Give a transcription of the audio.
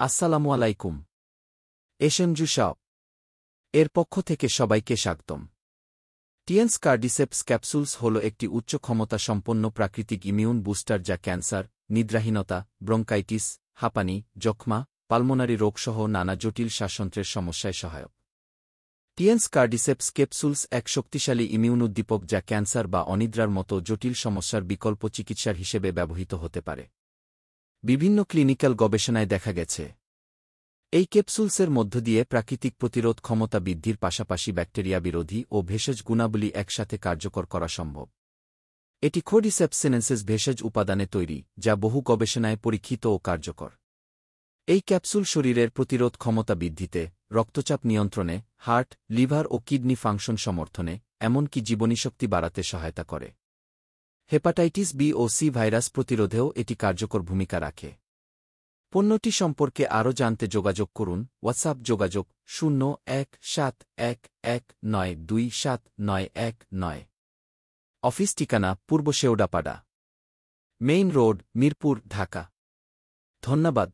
আসসালামু আলাইকুম। এশএমজু শপ এর পক্ষ থেকে সবাইকে স্বাগতম। টিএনস কার্ডিসেপস ক্যাপসুলস হল একটি উচ্চ ক্ষমতা সম্পন্ন প্রাকৃতিক ইমিউন বুস্টার যা ক্যান্সার, নিদ্রাহীনতা, ব্রঙ্কাইটিস, হাঁপানি, যক্ষ্মা, পালমোনারি রোগসহ নানা জটিল শ্বাসযন্ত্রের সমস্যায় সহায়ক। টিএনস কার্ডিসেপস ক্যাপসুলস এক শক্তিশালী ইমিউন উদ্দীপক যা ক্যান্সার বা অনিদ্রার মতো জটিল সমস্যার বিকল্প চিকিৎসার হিসেবে ব্যবহৃত হতে পারে। বিভিন্ন ক্লিনিক্যাল গবেষণায় দেখা গেছে এই ক্যাপসুলসের মধ্য দিয়ে প্রাকৃতিক প্রতিরোধ ক্ষমতা বৃদ্ধির পাশাপাশি ব্যাকটেরিয়া বিরোধী ও ভেষজ গুণাবলী একসাথে কার্যকর করা সম্ভব। এটি কোর্ডিসেপস সিনেন্সিস ভেষজ উপাদানে তৈরি, যা বহু গবেষণায় পরীক্ষিত ও কার্যকর। এই ক্যাপসুল শরীরের প্রতিরোধ ক্ষমতা বৃদ্ধিতে, রক্তচাপ নিয়ন্ত্রণে, হার্ট, লিভার ও কিডনি ফাংশন সমর্থনে, এমনকি জীবনীশক্তি বাড়াতে সহায়তা করে। হেপাটাইটিস বি ও সি ভাইরাস প্রতিরোধেও এটি কার্যকর ভূমিকা রাখে। পণ্যটি সম্পর্কে আরও জানতে যোগাযোগ করুন। হোয়াটসঅ্যাপ যোগাযোগ 0171192791 অফিস ঠিকানা পূর্ব শেওড়াপাড়া, মেইন রোড, মিরপুর, ঢাকা। ধন্যবাদ।